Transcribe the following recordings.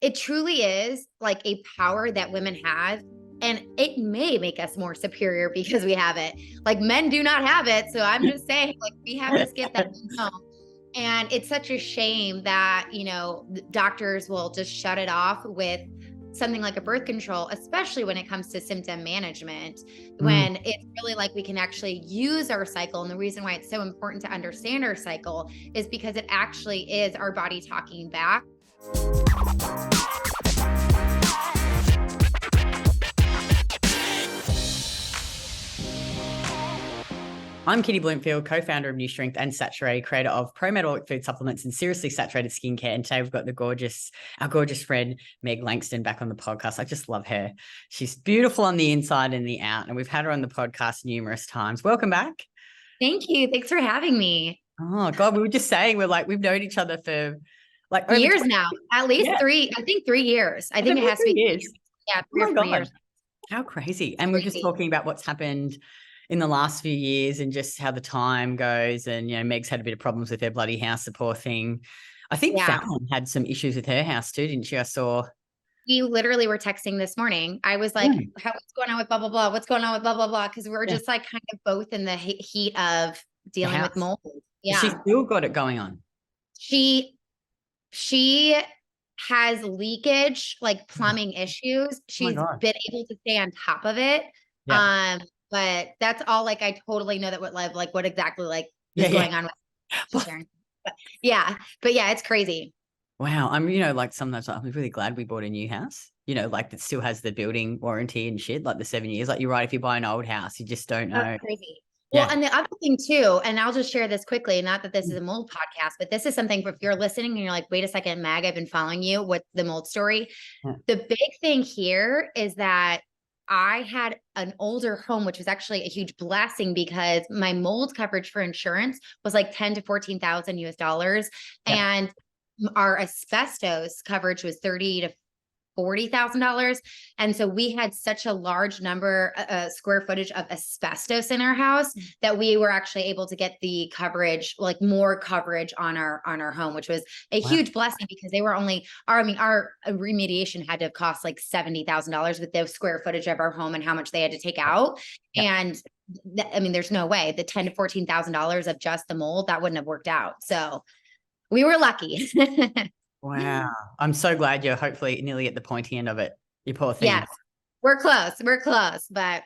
It truly is like a power that women have, and it may make us more superior because we have it. Like men do not have it. So I'm just saying, like, we have this gift that we don't. And it's such a shame that, doctors will just shut it off with something like a birth control, especially when it comes to symptom management, when it's really like we can actually use our cycle. And the reason why it's so important to understand our cycle is because it actually is our body talking back. I'm Kitty Bloomfield, co-founder of New Strength and Saturée, creator of pro-metabolic food supplements and seriously saturated skincare. And today we've got our gorgeous friend, Meg Langston, back on the podcast. I just love her. She's beautiful on the inside and the out. And we've had her on the podcast numerous times. Welcome back. Thank you. Thanks for having me. Oh God, we were just saying, we've known each other for like over years now, at least 3, I think 3 years. I think it has to be 3 years. Yeah, 3 or 4 years. How crazy. And we're just talking about what's happened in the last few years and just how the time goes. And, Meg's had a bit of problems with her bloody house, the poor thing. I think Fallon had some issues with her house too, didn't she? I saw. We literally were texting this morning. I was like, what's going on with blah, blah, blah? What's going on with blah, blah, blah? Because we're just like kind of both in the heat of dealing with mold. Yeah. She's still got it going on. She has leakage, like plumbing issues. She's been able to stay on top of it. Yeah. But that's all, like, I totally know that what exactly is going on with Sharon. But yeah, it's crazy. Wow. I'm, sometimes I'm really glad we bought a new house, that still has the building warranty and shit, like the 7 years. Like, you're right. If you buy an old house, you just don't know. That's crazy. Yeah. Well, and the other thing too, and I'll just share this quickly, not that this is a mold podcast, but this is something if you're listening and you're like, wait a second, Meg, I've been following you with the mold story. Yeah. The big thing here is that I had an older home, which was actually a huge blessing because my mold coverage for insurance was like $10,000 to $14,000 US. Yeah. And our asbestos coverage was $30,000 to $40,000. And so we had such a large number, square footage of asbestos in our house that we were actually able to get the coverage, like more coverage on our home, which was a huge blessing because they were our remediation had to have cost like $70,000 with the square footage of our home and how much they had to take out. Yeah. And there's no way the $10,000 to $14,000 of just the mold, that wouldn't have worked out. So we were lucky. Wow. I'm so glad you're hopefully nearly at the pointy end of it. You poor thing. Yes, we're close. But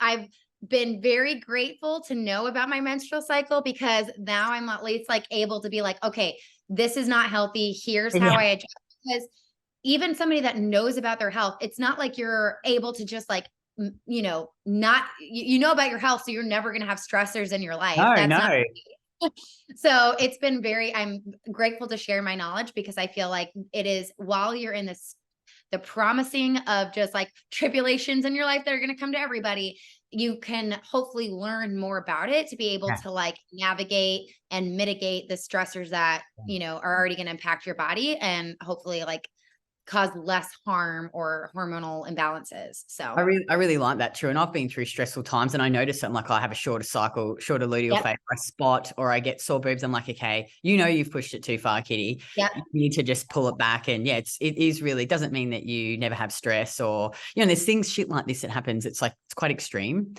I've been very grateful to know about my menstrual cycle because now I'm at least like able to be like, okay, this is not healthy. Here's how I adjust. Because even somebody that knows about their health, it's not like you're able to just like, not, about your health. So you're never going to have stressors in your life. No. So it's been I'm grateful to share my knowledge because I feel like it is while you're in the promising of just like tribulations in your life that are going to come to everybody, you can hopefully learn more about it to be able to like navigate and mitigate the stressors that, are already going to impact your body and hopefully like cause less harm or hormonal imbalances. So I really like that too. And I've been through stressful times and I notice I'm like, I have a shorter cycle, shorter luteal phase, I spot or I get sore boobs. I'm like, okay, you've pushed it too far, Kitty. You need to just pull it back. And it is really, doesn't mean that you never have stress or, there's things shit like this that happens. It's like, it's quite extreme,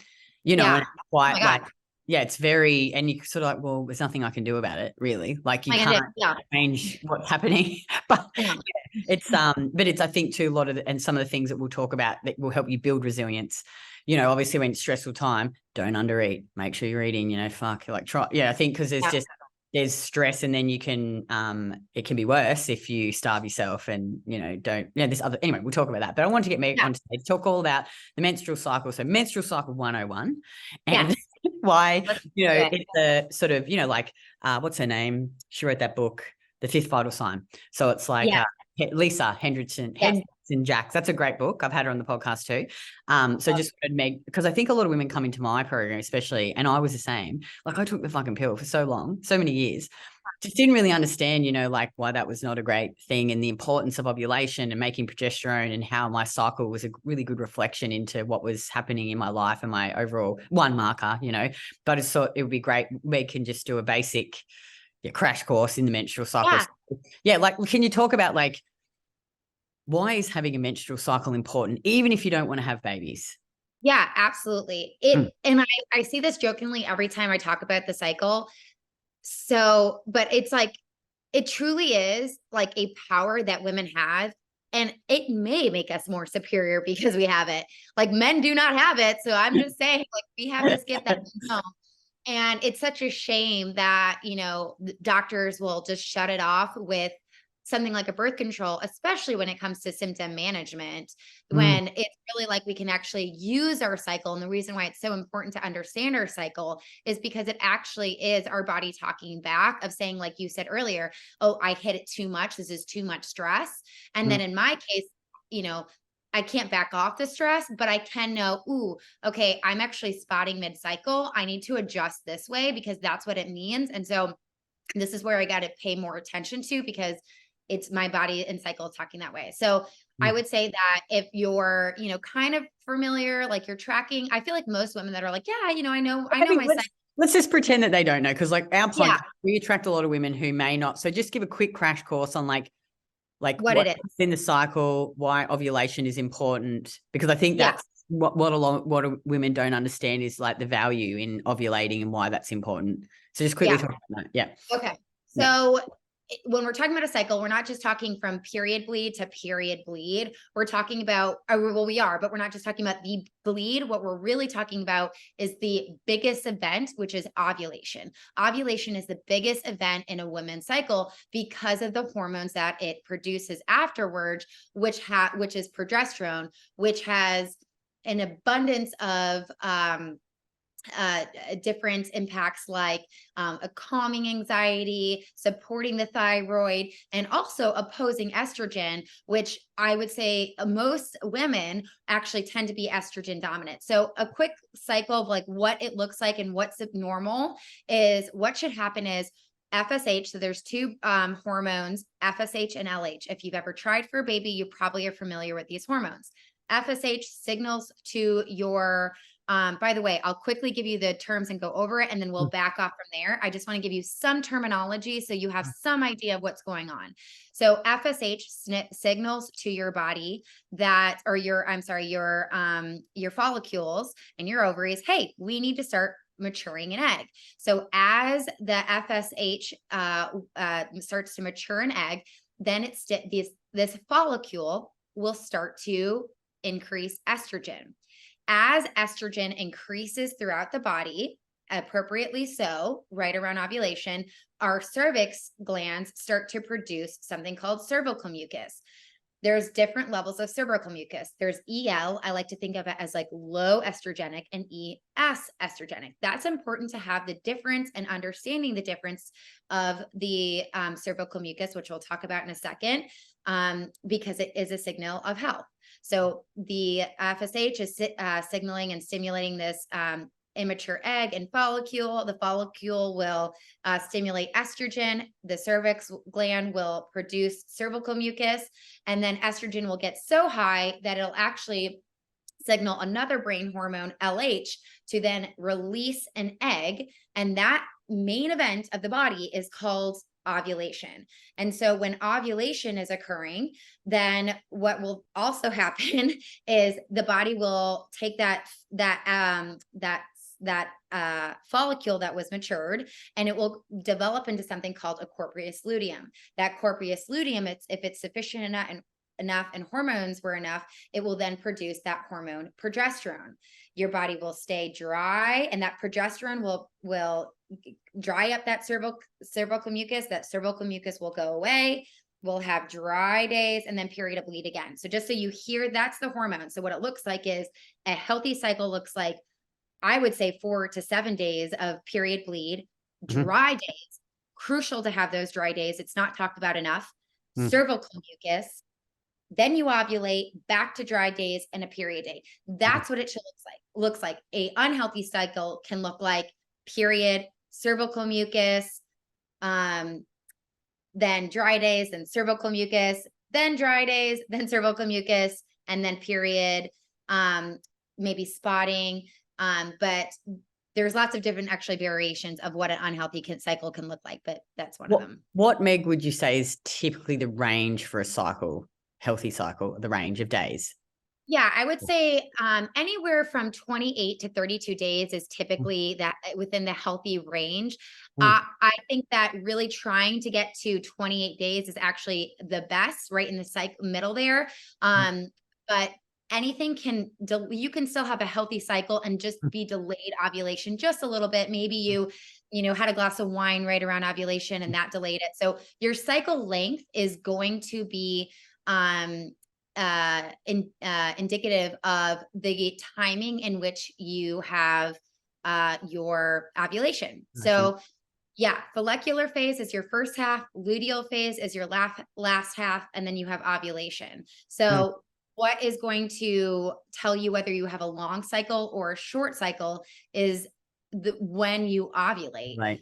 and quite like, it's very, and you sort of like, well, there's nothing I can do about it really. Like you can't change what's happening, but it's, I think too, a lot of and some of the things that we'll talk about that will help you build resilience, obviously when it's stressful time, don't undereat, make sure you're eating, try. I think cause there's stress and then you can, it can be worse if you starve yourself and, anyway, we'll talk about that, but I want to get Meg on today to talk all about the menstrual cycle. So menstrual cycle 101 and why, it's a sort of, what's her name? She wrote that book, The Fifth Vital Sign. So it's like Lisa Hendrickson-Jacks. That's a great book. I've had her on the podcast too. So just Meg, because I think a lot of women come into my program, especially, and I was the same. Like I took the fucking pill for so long, so many years. Just didn't really understand, why that was not a great thing and the importance of ovulation and making progesterone and how my cycle was a really good reflection into what was happening in my life and my overall one marker, but I just thought it would be great. We can just do a basic crash course in the menstrual cycle. Like, can you talk about like why is having a menstrual cycle important, even if you don't want to have babies? Yeah, absolutely. And I see this jokingly every time I talk about the cycle. So, but it's like, it truly is like a power that women have. And it may make us more superior because we have it. Like men do not have it. So I'm just saying, like, we have this gift that we don't. And it's such a shame that, doctors will just shut it off with something like a birth control, especially when it comes to symptom management, when it's really like we can actually use our cycle. And the reason why it's so important to understand our cycle is because it actually is our body talking back of saying, like you said earlier, oh, I hit it too much. This is too much stress. And then in my case, I can't back off the stress, but I can know, ooh, okay, I'm actually spotting mid-cycle. I need to adjust this way because that's what it means. And so this is where I got to pay more attention to, because it's my body and cycle talking that way. So I would say that if you're, kind of familiar, like you're tracking, I feel like most women that are like, yeah, I know my cycle. Let's just pretend that they don't know. Cause like our podcast, we attract a lot of women who may not. So just give a quick crash course on like what it is in the cycle, why ovulation is important, because I think that's what women don't understand is like the value in ovulating and why that's important. So just quickly talk about that. Yeah. Okay. So when we're talking about a cycle, we're not just talking from period bleed to period bleed. We're talking about, we are, but we're not just talking about the bleed. What we're really talking about is the biggest event, which is ovulation. Ovulation is the biggest event in a woman's cycle because of the hormones that it produces afterwards, which is progesterone, which has an abundance of different impacts like a calming anxiety, supporting the thyroid, and also opposing estrogen, which I would say most women actually tend to be estrogen dominant. So a quick cycle of like what it looks like and what's normal is what should happen is FSH. So there's two hormones, FSH and LH. If you've ever tried for a baby, you probably are familiar with these hormones. FSH signals to your by the way, I'll quickly give you the terms and go over it, and then we'll back off from there. I just want to give you some terminology so you have some idea of what's going on. So FSH signals to your body that, or your follicles and your ovaries, hey, we need to start maturing an egg. So as the FSH starts to mature an egg, then this follicle will start to increase estrogen. As estrogen increases throughout the body, appropriately so, right around ovulation, our cervix glands start to produce something called cervical mucus. There's different levels of cervical mucus. There's EL, I like to think of it as like low estrogenic, and ES estrogenic. That's important to have the difference and understanding the difference of the cervical mucus, which we'll talk about in a second, because it is a signal of health. So the FSH is signaling and stimulating this immature egg and follicle. The follicle will stimulate estrogen. The cervix gland will produce cervical mucus, and then estrogen will get so high that it'll actually signal another brain hormone, LH, to then release an egg. And that main event of the body is called ovulation. And so when ovulation is occurring, then what will also happen is the body will take that follicle that was matured, and it will develop into something called a corpus luteum. That corpus luteum, if it's sufficient enough and hormones were enough, it will then produce that hormone progesterone. Your body will stay dry, and that progesterone will dry up that cervical mucus. That cervical mucus will go away. We'll have dry days and then period of bleed again. So just so you hear, that's the hormone. So what it looks like is a healthy cycle looks like, I would say 4 to 7 days of period bleed, dry days, crucial to have those dry days. It's not talked about enough. Cervical mucus, then you ovulate, back to dry days and a period day. That's what it should looks like. A unhealthy cycle can look like period, cervical mucus, then dry days, then cervical mucus, then dry days, then cervical mucus, and then period, maybe spotting. But there's lots of different actually variations of what an unhealthy cycle can look like, but that's one of them. What, Meg, would you say is typically the range for a cycle? healthy cycle, the range of days? Yeah, I would say anywhere from 28 to 32 days is Mm, typically that within the healthy range. mm, I think that really trying to get to 28 days is actually the best, right in the middle there. mm, But anything you can still have a healthy cycle and just mm, be delayed ovulation just a little bit. Maybe you had a glass of wine right around ovulation and mm, that delayed it. So your cycle length is going to be um indicative of the timing in which you have your ovulation. I see. So yeah, follicular phase is your first half, luteal phase is your last half, and then you have ovulation. Mm, So what is going to tell you whether you have a long cycle or a short cycle is when you ovulate. right.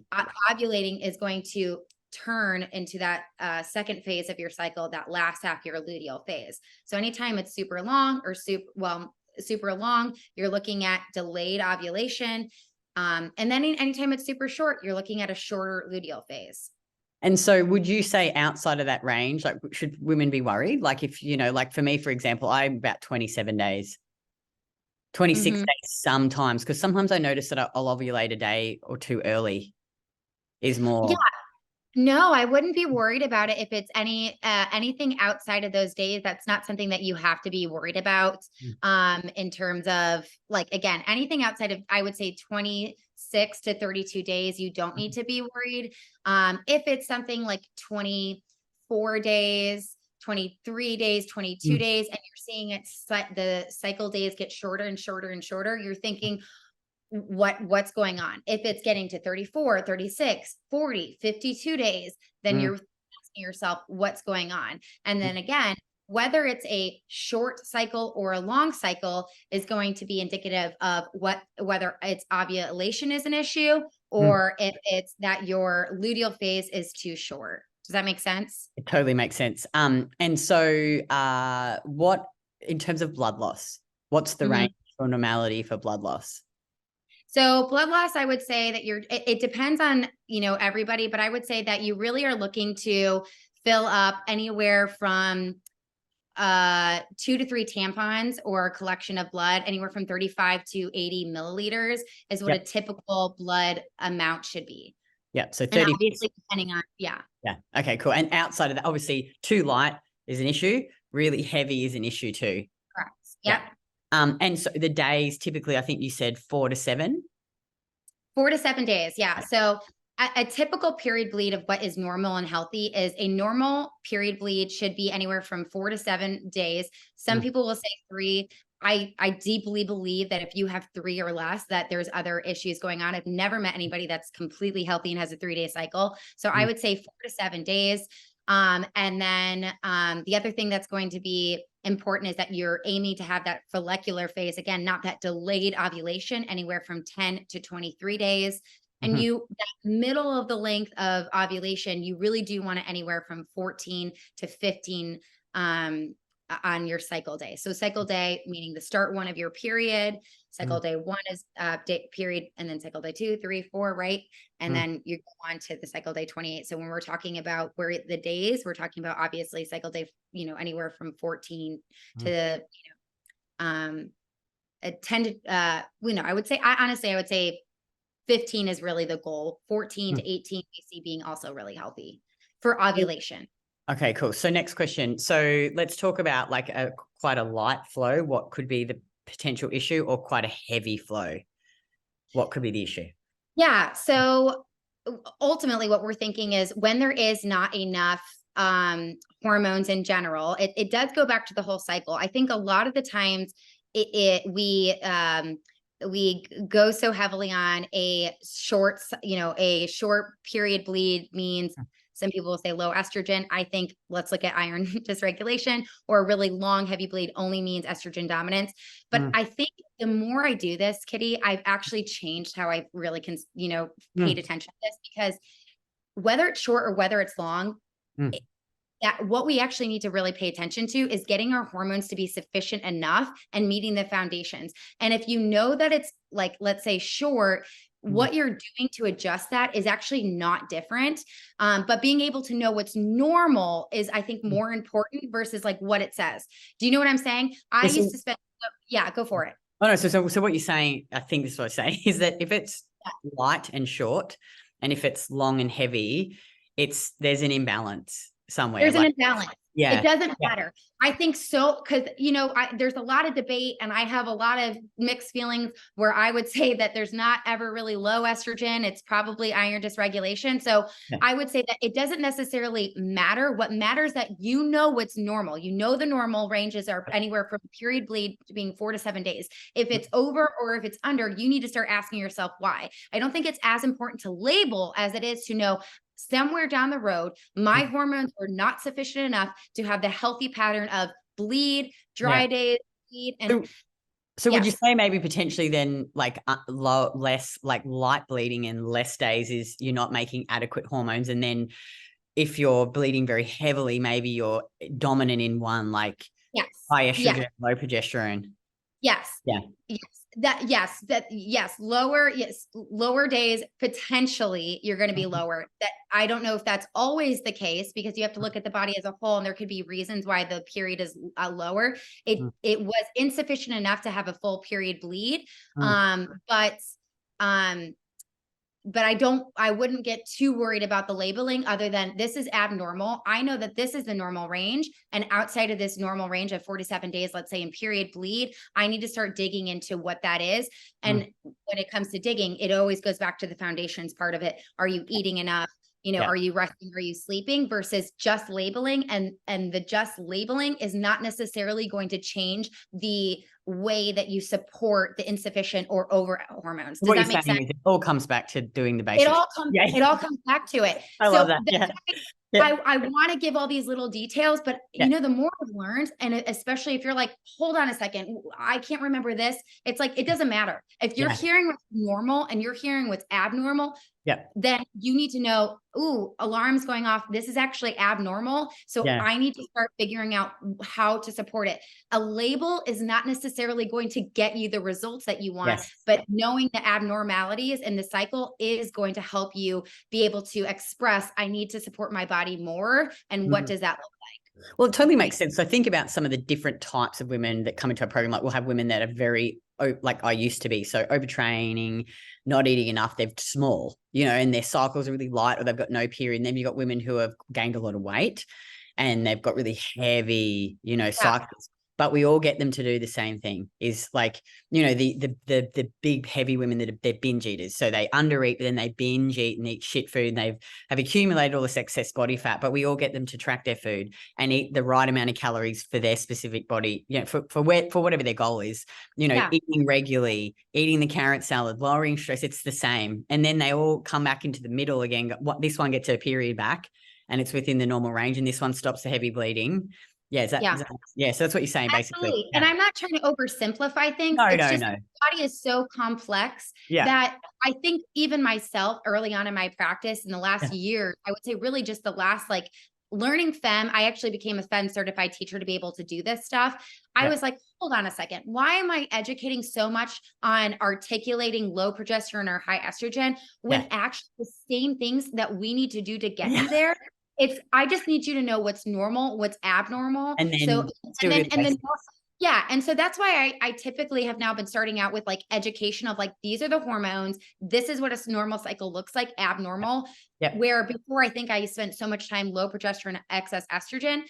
Ovulating is going to turn into that second phase of your cycle, that last half, your luteal phase. So anytime it's super long or super long, you're looking at delayed ovulation. And then anytime it's super short, you're looking at a shorter luteal phase. And so would you say outside of that range, like should women be worried? Like if, like for me, for example, I'm about 27 days, 26 Mhm. days sometimes, because sometimes I notice that I'll ovulate a day or two early is Yeah, more. no, I wouldn't be worried about it if it's anything outside of those days. That's not something that you have to be worried about. Mm, In terms of like again, anything outside of I would say 26 to 32 days, you don't need mhm, to be worried. If it's something like 24 days, 23 days, 22 mm, days, and you're seeing the cycle days get shorter and shorter and shorter, you're thinking, what's going on. If it's getting to 34, 36, 40, 52 days, then mm, you're asking yourself what's going on. And mm, then again, whether it's a short cycle or a long cycle is going to be indicative of whether it's ovulation is an issue mm. or if it's that your luteal phase is too short. Does that make sense? It totally makes sense. And so what, in terms of blood loss, what's the range or normality for blood loss? So blood loss, I would say that it depends on, everybody, but I would say that you really are looking to fill up anywhere from 2 to 3 tampons or a collection of blood, anywhere from 35 to 80 milliliters is what a Yep. typical blood amount should be. Yeah. So And 30. obviously depending on, yeah. Yeah. Okay, cool. And outside of that, obviously too light is an issue. Really heavy is an issue too. Correct. Yeah. Yep. And so the days typically, I think you said 4 to 7. 4 to 7 days. Yeah. So a typical period bleed of what is normal and healthy is a normal period bleed should be anywhere from 4 to 7 days. Some Mm, people will say 3. I deeply believe that if you have 3 or less, that there's other issues going on. I've never met anybody that's completely healthy and has a 3-day cycle. So I mm, would say 4 to 7 days. And then the other thing that's going to be important is that you're aiming to have that follicular phase, again, not that delayed ovulation, anywhere from 10 to 23 days. And mhm, that middle of the length of ovulation, you really do want it anywhere from 14 to 15 on your cycle day. So cycle day, meaning the start one of your period. mm, Cycle day 1 is day period, and then cycle day 2, 3, 4, right? And mm, then you go on to the cycle day 28. So when we're talking about where the days, we're talking about obviously cycle day, anywhere from 14 mm, to, um, a 10 to, I would say, I would say 15 is really the goal. 14 mm. to 18 we see being also really healthy for ovulation. Okay, cool. So next question. So let's talk about like quite a light flow. What could be the potential issue, or quite a heavy flow? What could be the issue? Yeah. So ultimately what we're thinking is when there is not enough hormones in general, it does go back to the whole cycle. I think a lot of the times we go so heavily on a short period bleed means some people will say low estrogen. I think let's look at iron dysregulation, or a really long heavy bleed only means estrogen dominance. But Mm, I think the more I do this, Kitty, I've actually changed how I really paid mm, attention to this, because whether it's short or whether it's long, mm, that what we actually need to really pay attention to is getting our hormones to be sufficient enough and meeting the foundations. And if you know that it's like, let's say short, what you're doing to adjust that is actually not different. But being able to know what's normal is, I think, more important versus like what it says. Do you know what I'm saying? I used to spend, go for it. Oh no. So what you're saying, I think this is what I'm saying, is that if it's light and short, and if it's long and heavy, there's an imbalance somewhere. There's an imbalance. Yeah. It doesn't matter. I think so, because, there's a lot of debate, and I have a lot of mixed feelings where I would say that there's not ever really low estrogen. It's probably iron dysregulation. So I would say that it doesn't necessarily matter. What matters that what's normal. The normal ranges are anywhere from period bleed to being 4 to 7 days. If it's over or if it's under, you need to start asking yourself why. I don't think it's as important to label as it is to know somewhere down the road, my hormones were not sufficient enough to have the healthy pattern of bleed, dry days, bleed. And so would you say maybe potentially then like less like light bleeding and less days is you're not making adequate hormones? And then if you're bleeding very heavily, maybe you're dominant in one, like high estrogen, low progesterone. Yes. Yeah. Lower days, potentially you're going to be lower. That I don't know if that's always the case, because you have to look at the body as a whole, and there could be reasons why the period is lower. It was insufficient enough to have a full period bleed. But I wouldn't get too worried about the labeling, other than this is abnormal. I know that this is the normal range. And outside of this normal range of 4 to 7 days, let's say in period bleed, I need to start digging into what that is. And when it comes to digging, it always goes back to the foundations part of it. Are you eating enough? Are you resting? Are you sleeping? Versus just labeling. And the just labeling is not necessarily going to change the way that you support the insufficient or over hormones. Does that make sense? It all comes back to doing the basics. It all comes back to it. I love that. I want to give all these little details, but the more I've learned, and especially if you're like, hold on a second, I can't remember this. It's like, it doesn't matter. If you're hearing what's normal and you're hearing what's abnormal, then you need to know, alarms going off. This is actually abnormal. So I need to start figuring out how to support it. A label is not necessarily going to get you the results that you want, but knowing the abnormalities in the cycle is going to help you be able to express, I need to support my body more. And what does that look like? Well, it totally makes sense. So think about some of the different types of women that come into our program. Like we'll have women that are very, like I used to be, so overtraining, not eating enough, they're small, and their cycles are really light, or they've got no period. And then you've got women who have gained a lot of weight and they've got really heavy, cycles. But we all get them to do the same thing, is like, the big heavy women they're binge eaters. So they undereat, but then they binge eat and eat shit food, and have accumulated all this excess body fat. But we all get them to track their food and eat the right amount of calories for their specific body, for whatever their goal is, eating regularly, eating the carrot salad, lowering stress. It's the same. And then they all come back into the middle again. This one gets her period back and it's within the normal range, and this one stops the heavy bleeding. So that's what you're saying, basically. And I'm not trying to oversimplify things. No. The body is so complex that I think even myself early on in my practice in the last year, I would say really just the last, like, learning femme, I actually became a femme certified teacher to be able to do this stuff. I was like, hold on a second. Why am I educating so much on articulating low progesterone or high estrogen when actually the same things that we need to do to get you there? I just need you to know what's normal, what's abnormal. And then, and so that's why I typically have now been starting out with like education of like, these are the hormones. This is what a normal cycle looks like, abnormal. Where before I think I spent so much time low progesterone, excess estrogen.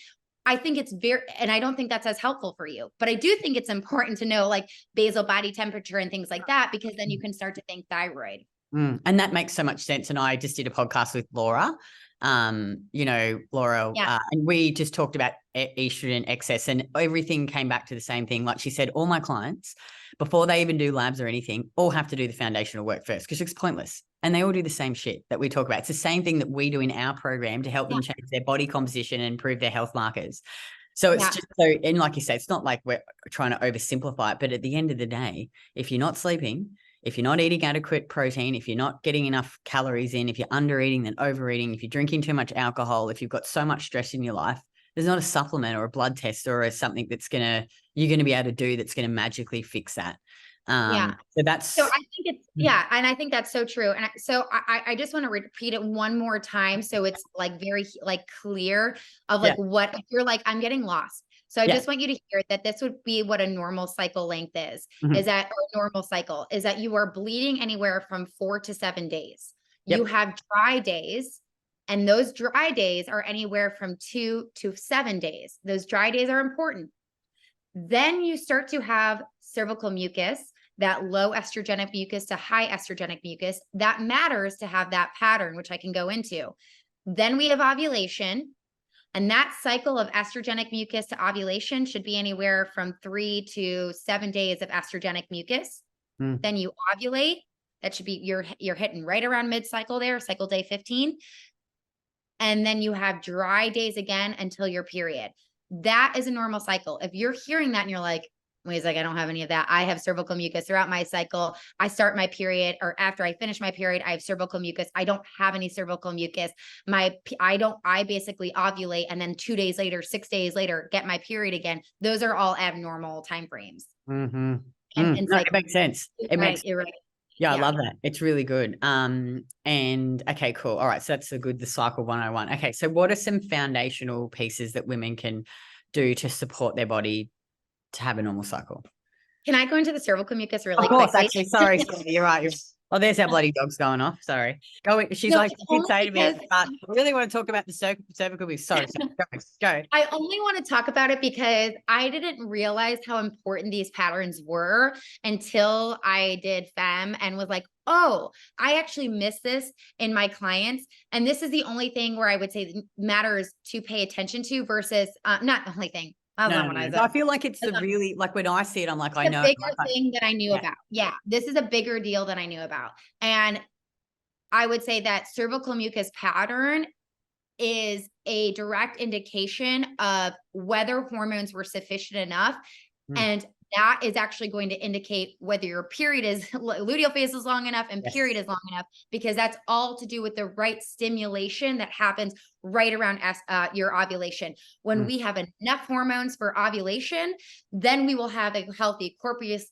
I think it's and I don't think that's as helpful for you, but I do think it's important to know like basal body temperature and things like that, because then you can start to think thyroid. And that makes so much sense. And I just did a podcast with Laura, Laura, and we just talked about estrogen excess, and everything came back to the same thing. Like she said, all my clients, before they even do labs or anything, all have to do the foundational work first, because it's pointless. And they all do the same shit that we talk about. It's the same thing that we do in our program to help them change their body composition and improve their health markers. So it's just and like you say, it's not like we're trying to oversimplify it, but at the end of the day, if you're not sleeping, if you're not eating adequate protein, if you're not getting enough calories in, if you're under eating then overeating, if you're drinking too much alcohol, if you've got so much stress in your life, there's not a supplement or a blood test or something you're going to be able to do that's going to magically fix that. So I think Yeah. And I think that's so true. And so I just want to repeat it one more time. So it's like very like clear of like what, if you're like, I'm getting lost. So I just want you to hear that this would be what a normal cycle length is that, or normal cycle is that you are bleeding anywhere from 4 to 7 days. You have dry days, and those dry days are anywhere from 2 to 7 days. Those dry days are important. Then you start to have cervical mucus, that low estrogenic mucus to high estrogenic mucus. That matters to have that pattern, which I can go into. Then we have ovulation. And that cycle of estrogenic mucus to ovulation should be anywhere from 3 to 7 days of estrogenic mucus. Then you ovulate. That should be, you're hitting right around mid-cycle there, cycle day 15. And then you have dry days again until your period. That is a normal cycle. If you're hearing that and you're like, wait a second, I don't have any of that. I have cervical mucus throughout my cycle. I start my period, or after I finish my period, I have cervical mucus. I don't have any cervical mucus. I basically ovulate, and then 2 days later, 6 days later, get my period again. Those are all abnormal timeframes. No, it makes sense. You're right. Yeah, I love that. It's really good. And okay, cool. All right. So that's the cycle 101. Okay. So what are some foundational pieces that women can do to support their body to have a normal cycle? Can I go into the cervical mucus really quickly? Of course, quickly? actually. Sorry, you're right. Oh, there's our bloody dog's going off. Sorry. She's like, she did say to me, but I really want to talk about the cervical mucus. Sorry. Go. I only want to talk about it because I didn't realize how important these patterns were until I did FEM and was like, oh, I actually miss this in my clients. And this is the only thing where I would say matters to pay attention to versus not the only thing. I feel like it's really, like when I see it, I'm like, I know. It's a bigger thing that I knew about. Yeah. This is a bigger deal than I knew about. And I would say that cervical mucus pattern is a direct indication of whether hormones were sufficient enough. And that is actually going to indicate whether your period is luteal phase is long enough and period is long enough, because that's all to do with the right stimulation that happens right around your ovulation. When we have enough hormones for ovulation, then we will have a healthy corpus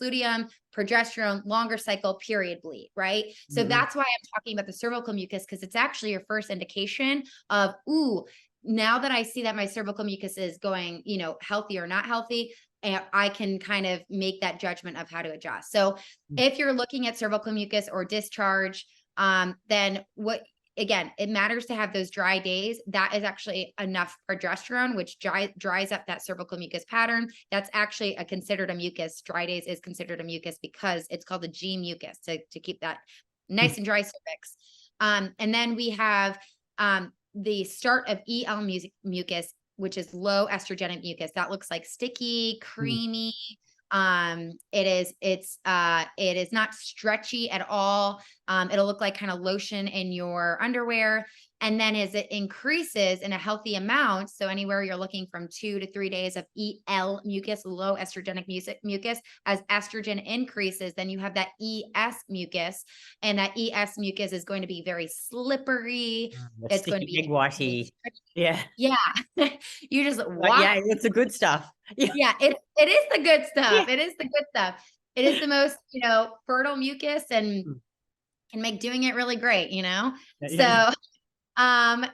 luteum, progesterone, longer cycle, period bleed, right? So that's why I'm talking about the cervical mucus, because it's actually your first indication of, ooh, now that I see that my cervical mucus is going, healthy or not healthy, and I can kind of make that judgment of how to adjust. So if you're looking at cervical mucus or discharge, then again, it matters to have those dry days. That is actually enough progesterone, which dries up that cervical mucus pattern. That's actually considered a mucus. Dry days is considered a mucus because it's called a G mucus to keep that nice and dry cervix. And then we have the start of EL mucus, which is low estrogenic mucus. That looks like sticky, creamy. It is not stretchy at all. It'll look like kind of lotion in your underwear. And then as it increases in a healthy amount, so anywhere you're looking from 2 to 3 days of EL mucus, low estrogenic mucus, as estrogen increases, then you have that ES mucus, and that ES mucus is going to be very slippery. It's going to be big whitey. Yeah. You just walk. Yeah, it's the good stuff. Yeah, it is the good stuff. It is the good stuff. It is the most, fertile mucus, and can make doing it really great, So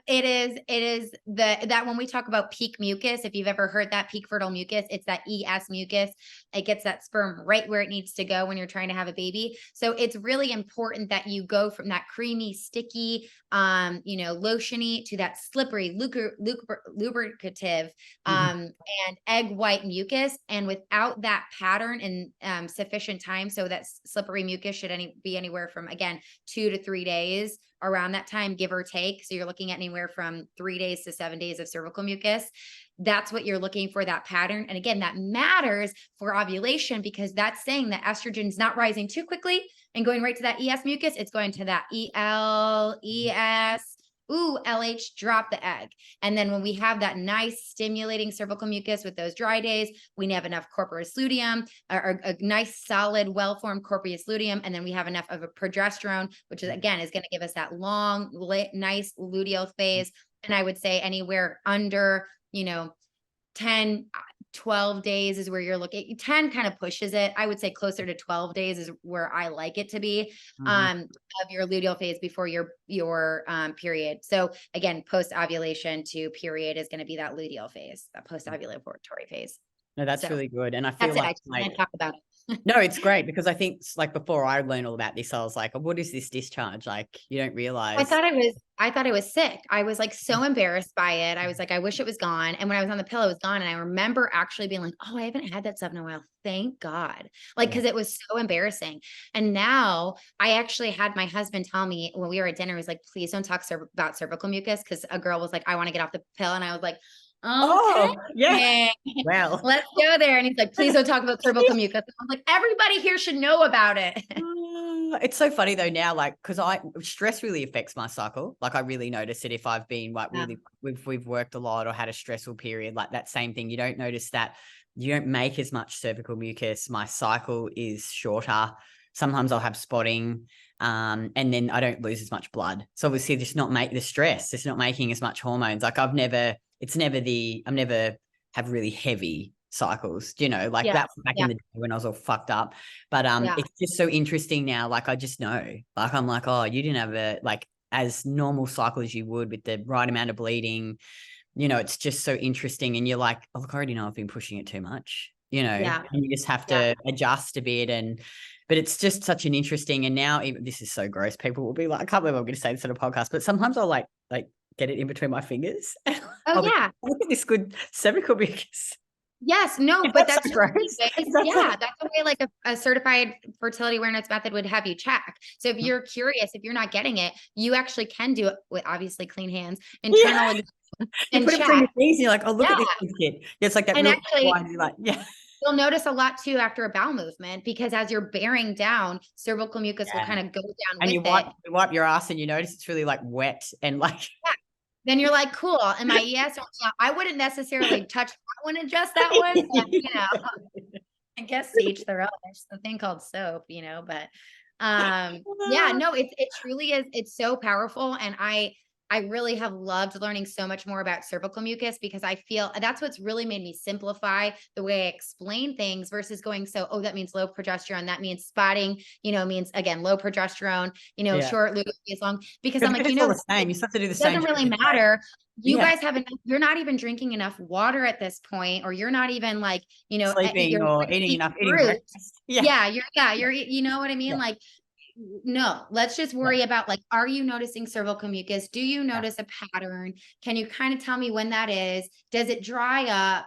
it is that when we talk about peak mucus, if you've ever heard that peak fertile mucus, it's that ES mucus. It gets that sperm right where it needs to go when you're trying to have a baby. So it's really important that you go from that creamy, sticky, lotiony to that slippery, lubricative, and egg white mucus. And without that pattern in sufficient time, so that slippery mucus should be anywhere from, again, 2 to 3 days around that time, give or take. So you're looking at anywhere from 3 days to 7 days of cervical mucus. That's what you're looking for, that pattern. And again, that matters for ovulation, because that's saying that estrogen is not rising too quickly and going right to that ES mucus. It's going to that EL, ES, LH, drop the egg. And then when we have that nice stimulating cervical mucus with those dry days, we have enough corpus luteum, or a nice solid well-formed corpus luteum. And then we have enough of a progesterone, which is, again, is going to give us that long, nice luteal phase. And I would say anywhere under, 10 12 days is where you're looking. 10 kind of pushes it. I would say closer to 12 days is where I like it to be, of your luteal phase before your period. So again, post ovulation to period is going to be that luteal phase, that post ovulatory phase. No, that's So really good. And I feel that's it. I like, just want to talk about it. no, it's great because I think like before I learned all about this, I was like, oh, what is this discharge? Like, you don't realize. I thought it was sick. I was like so embarrassed by it. I was like, I wish it was gone. And when I was on the pill, it was gone. And I remember actually being like, oh, I haven't had that stuff in a while. Thank God. Like, cause it was so embarrassing. And now I actually had my husband tell me when we were at dinner, he was like, please don't talk about cervical mucus. Cause a girl was like, I want to get off the pill. And I was like, okay, yeah. Well, let's go there. And he's like, please don't talk about cervical mucus. And I'm like, everybody here should know about it. It's so funny though now, like, because stress really affects my cycle. Like I really notice it if I've been like really, we've worked a lot or had a stressful period, like that same thing. You don't notice that you don't make as much cervical mucus. My cycle is shorter. Sometimes I'll have spotting, and then I don't lose as much blood. So obviously just not make the stress. It's not making as much hormones. Like I've never have really heavy cycles, like that back in the day when I was all fucked up. But it's just so interesting now. Like I just know, like I'm like, oh, you didn't have a like as normal cycle as you would with the right amount of bleeding. It's just so interesting. And you're like, oh, look, I already know I've been pushing it too much, and you just have to adjust a bit. But it's just such an interesting, and now even this is so gross. People will be like, I can't believe I'm going to say this on a podcast, but sometimes I'll like get it in between my fingers. Oh yeah. Look at this good cervical mucus. Yes, no, but that's gross. that's the way like a certified fertility awareness method would have you check. So if you're curious, if you're not getting it, you actually can do it with obviously clean hands, internal and check. And you're like, oh, look at this kid. It's like that. And actually, like, you'll notice a lot too after a bowel movement, because as you're bearing down, cervical mucus will kind of go down and with you wipe your ass and you notice it's really like wet and like. Then you're like, cool. Am I yes or no? I wouldn't necessarily touch that one and just that one, but I guess to each their own. There's a thing called soap, but no, it truly is. It's so powerful. And I really have loved learning so much more about cervical mucus, because I feel that's what's really made me simplify the way I explain things versus going, oh, that means low progesterone. That means spotting, means again, low progesterone, short luteal phase, long, because I'm like, it's all the same. You have to do the same. It doesn't really matter. You guys you're not even drinking enough water at this point, or you're not even like, sleeping or eating enough, eating breakfast. You're, you know what I mean? Like, no, let's just worry about like, are you noticing cervical mucus? Do you notice a pattern? Can you kind of tell me when that is? Does it dry up?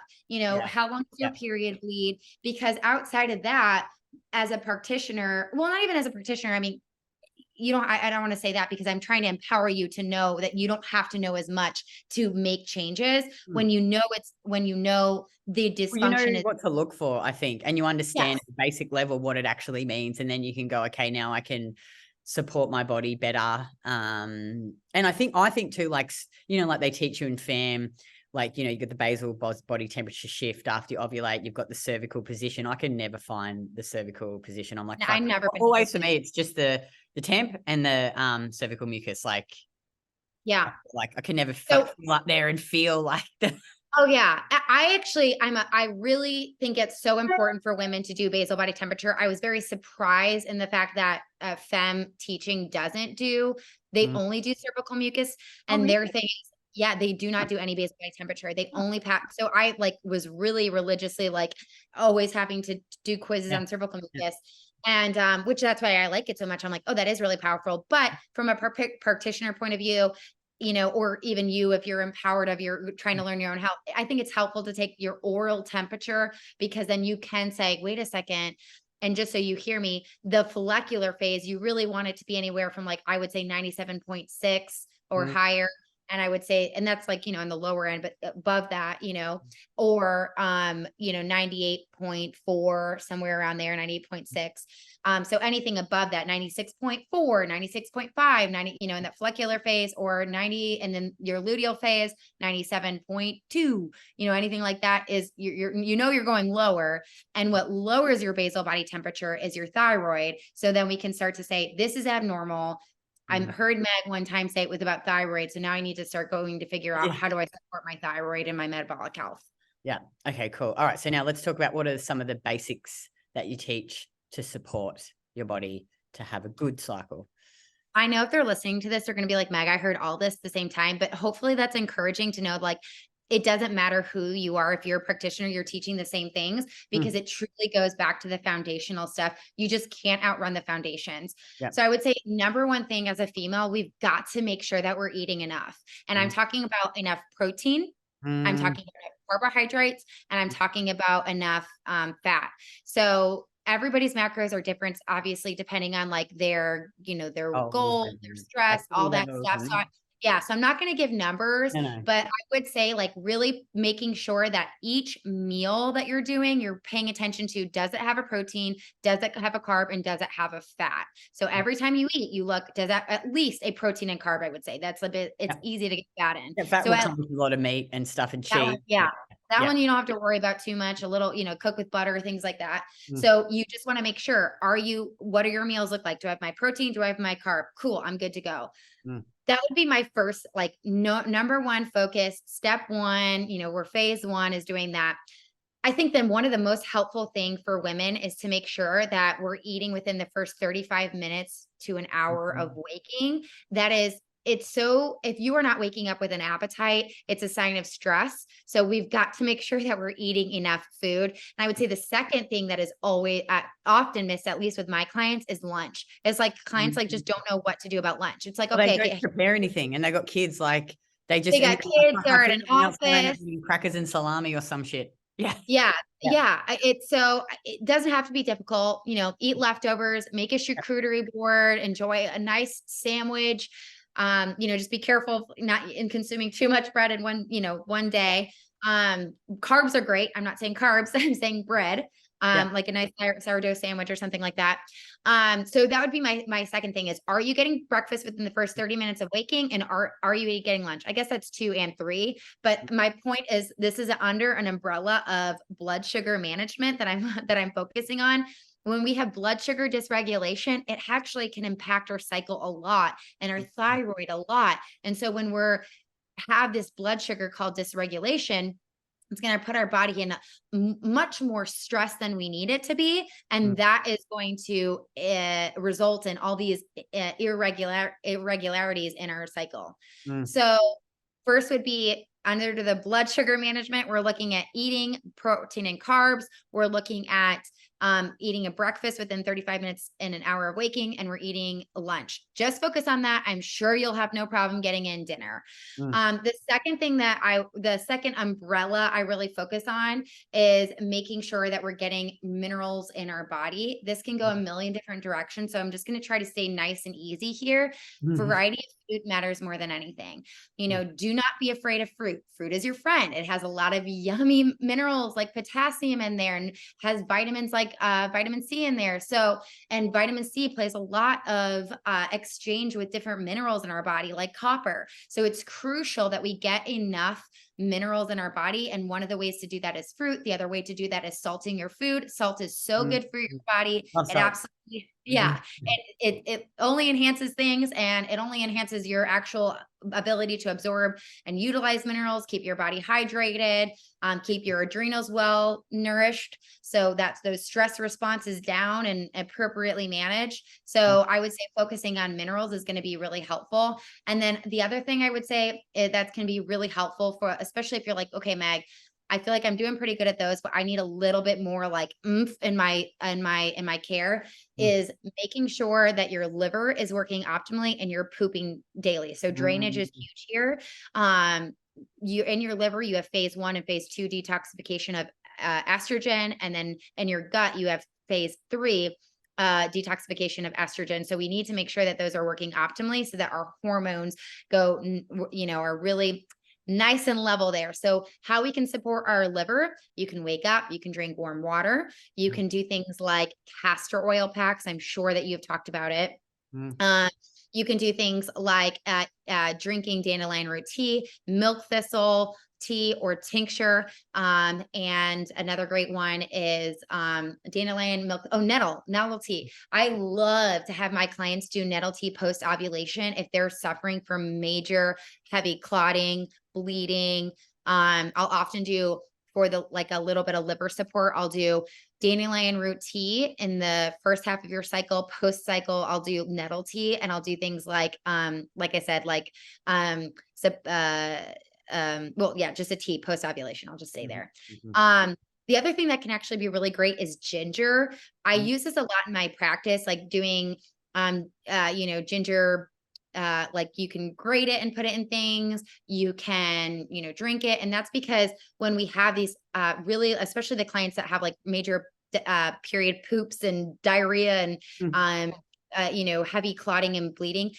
How long does your period bleed? Because outside of that, as a practitioner, well, not even as a practitioner, I mean, I don't want to say that, because I'm trying to empower you to know that you don't have to know as much to make changes when you know the dysfunction is what to look for, I think, and you understand at the basic level what it actually means, and then you can go, okay, now I can support my body better. And I think too, like, like they teach you in FAM, like, you get the basal body temperature shift after you ovulate. You've got the cervical position. I can never find the cervical position. I'm like, I never always for me, it's just the temp and the cervical mucus. Like, like I can never feel up there and feel like the. Oh yeah. I really think it's so important for women to do basal body temperature. I was very surprised in the fact that FEM teaching doesn't do, they only do cervical mucus, and their thing is, they do not do any basal body temperature. They only so I was really religiously always having to do quizzes on cervical mucus. And which that's why I like it so much. I'm like, oh, that is really powerful. But from a practitioner point of view, or even you, if you're empowered you're trying to learn your own health, I think it's helpful to take your oral temperature, because then you can say, wait a second. And just so you hear me, the follicular phase, you really want it to be anywhere from I would say 97.6 or higher. And I would say, and that's in the lower end, but above that, or, 98.4, somewhere around there, 98.6. So anything above that, 96.4, 96.5, 90, in that follicular phase, or 90, and then your luteal phase, 97.2, anything like that is you're going lower. And what lowers your basal body temperature is your thyroid. So then we can start to say, this is abnormal. I heard Meg one time say it was about thyroid. So now I need to start going to figure out how do I support my thyroid and my metabolic health. Yeah. Okay, cool. All right. So now let's talk about what are some of the basics that you teach to support your body to have a good cycle. I know if they're listening to this, they're going to be like, Meg, I heard all this at the same time, but hopefully that's encouraging to know, like, it doesn't matter who you are. If you're a practitioner, you're teaching the same things because it truly goes back to the foundational stuff. You just can't outrun the foundations. Yeah. So I would say number one thing as a female, we've got to make sure that we're eating enough. And I'm talking about enough protein. I'm talking about carbohydrates, and I'm talking about enough fat. So everybody's macros are different, obviously, depending on like their, their goal, their stress, all that stuff. So so I'm not going to give numbers, but I would say like really making sure that each meal that you're doing, you're paying attention to, does it have a protein? Does it have a carb? And does it have a fat? So every time you eat, you look, does that at least a protein and carb? I would say that's a bit, it's easy to get fat in. Yeah, fat will come with a lot of meat and stuff and cheese. That one you don't have to worry about too much. A little, cook with butter, things like that. So you just want to make sure, what do your meals look like? Do I have my protein? Do I have my carb? Cool, I'm good to go. That would be my first, like, number one focus. Step one, where phase one is doing that. I think then one of the most helpful thing for women is to make sure that we're eating within the first 35 minutes to an hour of waking. If you are not waking up with an appetite, it's a sign of stress. So we've got to make sure that we're eating enough food. And I would say the second thing that is always often missed, at least with my clients, is lunch. It's like clients like just don't know what to do about lunch. It's like, okay, they don't prepare anything, and they got kids, like they got kids, they're at an office, crackers and salami or some shit. Yeah. It doesn't have to be difficult, eat leftovers, make a charcuterie board, enjoy a nice sandwich. Just be careful not in consuming too much bread in one day. Carbs are great. I'm not saying carbs, I'm saying bread. Like a nice sourdough sandwich or something like that. So that would be my second thing is, are you getting breakfast within the first 30 minutes of waking? And are you getting lunch? I guess that's 2 and 3. But my point is, this is under an umbrella of blood sugar management that I'm focusing on. When we have blood sugar dysregulation, it actually can impact our cycle a lot and our thyroid a lot. And so when have this blood sugar called dysregulation, it's going to put our body in much more stress than we need it to be. And that is going to result in all these irregularities in our cycle. So first would be under the blood sugar management. We're looking at eating protein and carbs. We're looking at eating a breakfast within 35 minutes and an hour of waking, and we're eating lunch. Just focus on that. I'm sure you'll have no problem getting in dinner. The second umbrella I really focus on is making sure that we're getting minerals in our body. This can go a million different directions. So I'm just going to try to stay nice and easy here. Variety of food matters more than anything. Do not be afraid of fruit. Fruit is your friend. It has a lot of yummy minerals like potassium in there, and has vitamins like vitamin C in there. So, and vitamin C plays a lot of exchange with different minerals in our body, like copper. So it's crucial that we get enough minerals in our body. And one of the ways to do that is fruit. The other way to do that is salting your food. Salt is so good for your body. It absolutely, it only enhances things, and it only enhances your actual ability to absorb and utilize minerals, keep your body hydrated, keep your adrenals well nourished. So that's those stress responses down and appropriately managed. So I would say focusing on minerals is going to be really helpful. And then the other thing I would say that's going to be really helpful for, especially if you're like, okay, Meg, I feel like I'm doing pretty good at those, but I need a little bit more like oomph in my care, is making sure that your liver is working optimally and you're pooping daily. So drainage is huge here. You in your liver, you have phase 1 and phase 2 detoxification of estrogen, and then in your gut, you have phase 3 detoxification of estrogen. So we need to make sure that those are working optimally so that our hormones are really nice and level there. So how we can support our liver: you can wake up, you can drink warm water, you can do things like castor oil packs. I'm sure that you've talked about it. You can do things like drinking dandelion root tea, milk thistle tea or tincture. And another great one is dandelion milk. Oh, nettle tea. I love to have my clients do nettle tea post ovulation if they're suffering from major heavy clotting, bleeding. I'll often do for the, like a little bit of liver support, I'll do dandelion root tea in the first half of your cycle. Post cycle, I'll do nettle tea, and I'll do things like I said, like, well, yeah, just a tea post ovulation. I'll just say there. The other thing that can actually be really great is ginger. I use this a lot in my practice, like doing, ginger, like you can grate it and put it in things. You can, drink it. And that's because when we have these, really, especially the clients that have like major, period poops and diarrhea and, heavy clotting and bleeding,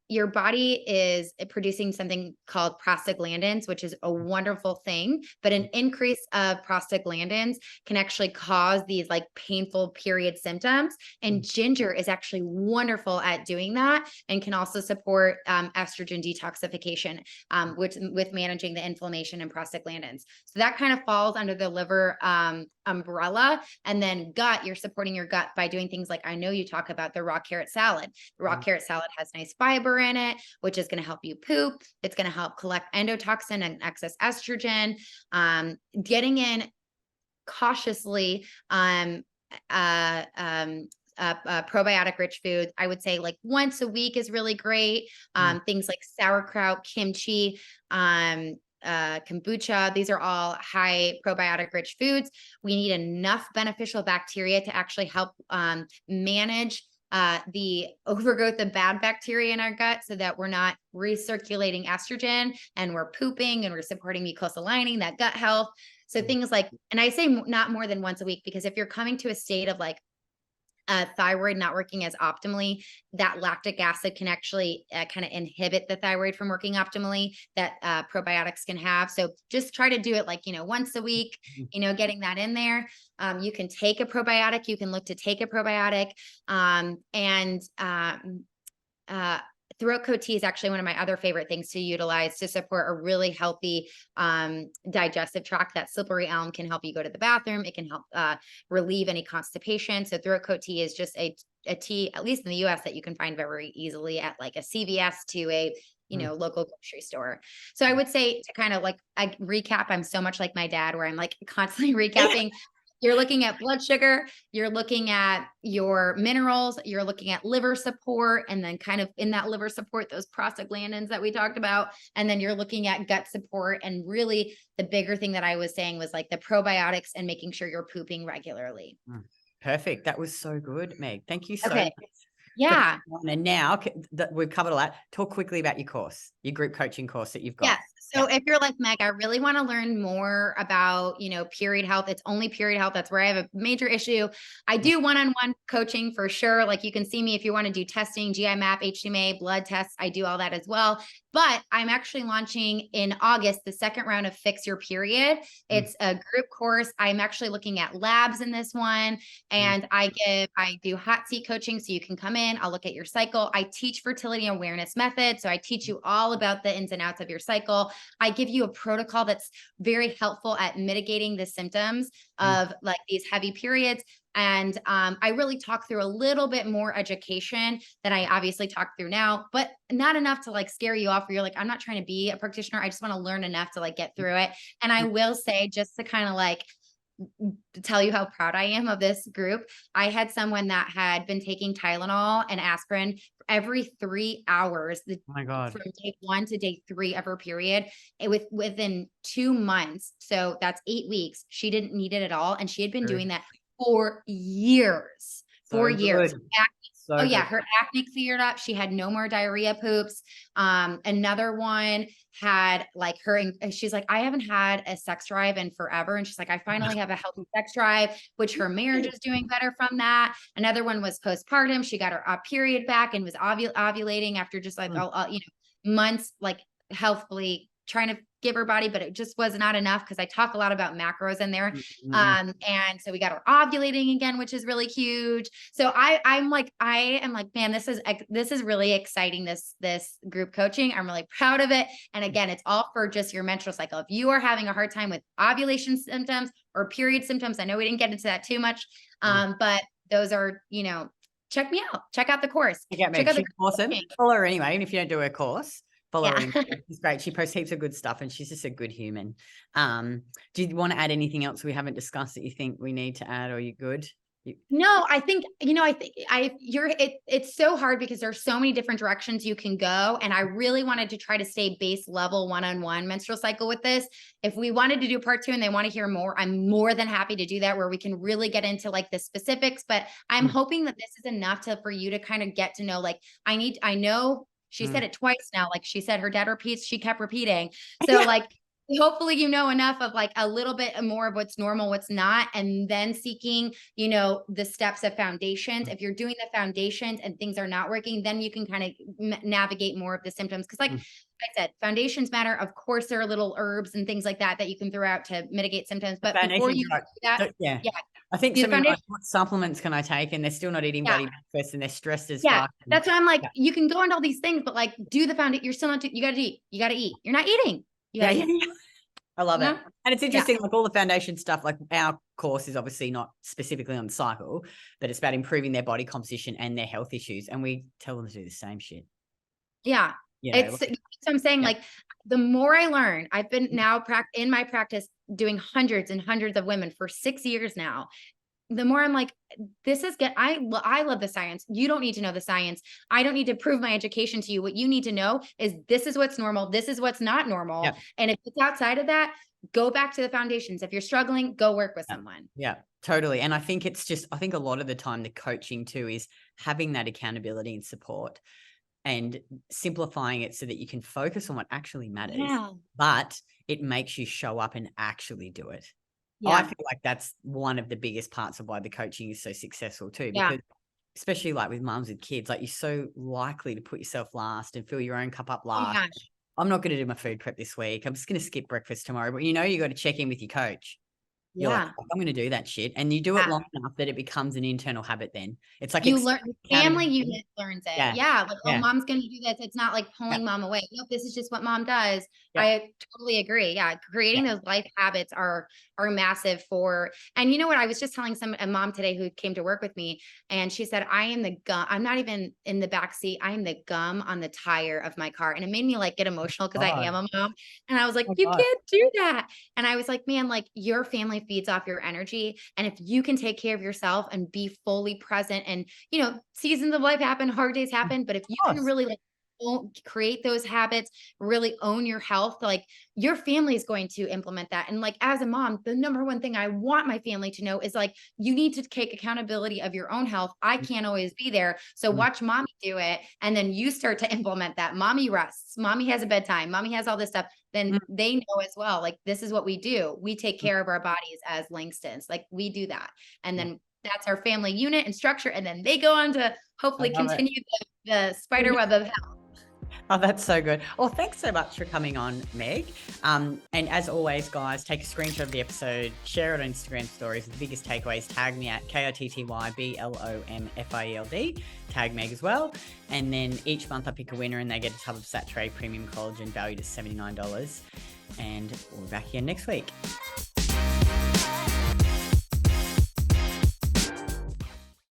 your body is producing something called prostaglandins, which is a wonderful thing, but an increase of prostaglandins can actually cause these like painful period symptoms. And ginger is actually wonderful at doing that, and can also support estrogen detoxification, with managing the inflammation and prostaglandins. So that kind of falls under the liver umbrella. And then gut, you're supporting your gut by doing things like, I know you talk about the raw carrot salad. The raw carrot salad has nice fiber in it, which is going to help you poop. It's going to help collect endotoxin and excess estrogen. Getting in cautiously probiotic rich foods, I would say like once a week is really great. Things like sauerkraut, kimchi, kombucha, these are all high probiotic rich foods. We need enough beneficial bacteria to actually help manage the overgrowth of bad bacteria in our gut, so that we're not recirculating estrogen and we're pooping, and we're supporting mucosal lining, that gut health. So things like, and I say not more than once a week, because if you're coming to a state of like thyroid not working as optimally, that lactic acid can actually kind of inhibit the thyroid from working optimally, that probiotics can have. So just try to do it like, once a week, getting that in there. You can take a probiotic. You can look to take a probiotic. Throat coat tea is actually one of my other favorite things to utilize to support a really healthy digestive tract. That slippery elm can help you go to the bathroom. It can help relieve any constipation. So throat coat tea is just a tea, at least in the US, that you can find very easily at like a CVS to a local grocery store. So I would say, to kind of like recap, I'm so much like my dad, where I'm like constantly recapping. You're looking at blood sugar, you're looking at your minerals, you're looking at liver support, and then kind of in that liver support, those prostaglandins that we talked about. And then you're looking at gut support. And really the bigger thing that I was saying was like the probiotics and making sure you're pooping regularly. Perfect. That was so good, Meg. Thank you so much. Yeah. And now that we've covered all that, talk quickly about your course, your group coaching course that you've got. Yes. So if you're like Meg, I really want to learn more about, period health. It's only period health. That's where I have a major issue. I do one-on-one coaching for sure. Like you can see me if you want to do testing, GI map, HTMA, blood tests. I do all that as well. But I'm actually launching in August the second round of Fix Your Period. It's a group course. I'm actually looking at labs in this one. And I do hot seat coaching, so you can come in. I'll look at your cycle. I teach fertility awareness method. So I teach you all about the ins and outs of your cycle. I give you a protocol that's very helpful at mitigating the symptoms of like these heavy periods. And I really talk through a little bit more education than I obviously talk through now, but not enough to like scare you off where you're like, I'm not trying to be a practitioner. I just want to learn enough to like get through it. And I will say, just to kind of like tell you how proud I am of this group, I had someone that had been taking Tylenol and aspirin every 3 hours oh my God. From day 1 to day 3 of her period, within 2 months. So that's 8 weeks. She didn't need it at all. And she had been doing that for years. So 4 years. So yeah, her acne cleared up. She had no more diarrhea poops. Another one had like she's like, I haven't had a sex drive in forever. And she's like, I finally have a healthy sex drive, which her marriage is doing better from that. Another one was postpartum. She got her period back and was ovulating after just like, months, like healthfully trying to give her body, but it just was not enough, because I talk a lot about macros in there. And so we got her ovulating again, which is really huge. So I am like, man, this is really exciting. This group coaching, I'm really proud of it. And again, it's all for just your menstrual cycle. If you are having a hard time with ovulation symptoms or period symptoms, I know we didn't get into that too much, but those are, check me out. Check out the course. She's awesome. Follow her anyway, even if you don't do her course. Follow her. She's great. She posts heaps of good stuff and she's just a good human. Do you want to add anything else we haven't discussed that you think we need to add, or you good? No, I think, it's so hard because there's so many different directions you can go. And I really wanted to try to stay base level one-on-one menstrual cycle with this. If we wanted to do part 2 and they want to hear more, I'm more than happy to do that, where we can really get into like the specifics, but I'm hoping that this is enough for you to kind of get to know, like, I know she said it twice now. Like she said, her dad repeats, she kept repeating. So like, hopefully, enough of like a little bit more of what's normal, what's not, and then seeking, the steps of foundations. If you're doing the foundations and things are not working, then you can kind of navigate more of the symptoms. Cause like I said, foundations matter. Of course, there are little herbs and things like that you can throw out to mitigate symptoms. But before you do that, I think something like, what supplements can I take? And they're still not eating body breakfast and they're stressed as fuck. That's why I'm like, you can go into all these things, but like do the foundation. You're still not, you got to eat. You got to eat. You're not eating. I love it. And it's interesting, like all the foundation stuff, like our course is obviously not specifically on the cycle, but it's about improving their body composition and their health issues. And we tell them to do the same shit. Yeah. So I'm saying like the more I learn, I've been now in my practice doing hundreds and hundreds of women for 6 years now. The more I'm like, I love the science. You don't need to know the science. I don't need to prove my education to you. What you need to know is this is what's normal. This is what's not normal. Yeah. And if it's outside of that, go back to the foundations. If you're struggling, go work with someone. Yeah, totally. And I think I think a lot of the time the coaching too is having that accountability and support and simplifying it so that you can focus on what actually matters, but it makes you show up and actually do it. Yeah. I feel like that's one of the biggest parts of why the coaching is so successful too, because especially like with moms with kids, like you're so likely to put yourself last and fill your own cup up last. I'm not going to do my food prep this week. I'm just going to skip breakfast tomorrow, but you got to check in with your coach. You're like, I'm going to do that shit. And you do it long enough that it becomes an internal habit then. It's like you learn, family unit learns it. Like, mom's going to do this. It's not like pulling mom away. Nope, this is just what mom does. I totally agree. Creating those life habits are massive and you know what? I was just telling a mom today who came to work with me, and she said, I am the gum. I'm not even in the back seat. I am the gum on the tire of my car. And it made me like get emotional because I am a mom. And I was like, you can't do that. And I was like, man, like your family feeds off your energy. And if you can take care of yourself and be fully present, and, seasons of life happen, hard days happen, but if you can really like create those habits, really own your health, like your family is going to implement that. And like, as a mom, the number one thing I want my family to know is like, you need to take accountability of your own health. I can't always be there. So watch mommy do it. And then you start to implement that. Mommy rests, mommy has a bedtime, mommy has all this stuff. Then they know as well, like, this is what we do. We take care of our bodies as Langstons. Like we do that. And then that's our family unit and structure. And then they go on to hopefully continue the spider web of health. Oh, that's so good. Well, thanks so much for coming on, Meg. And as always, guys, take a screenshot of the episode, share it on Instagram stories. The biggest takeaways, tag me at KITTYBLOMFIELD. Tag Meg as well. And then each month I pick a winner and they get a tub of Saturée Premium Collagen valued at $79. And we'll be back here next week.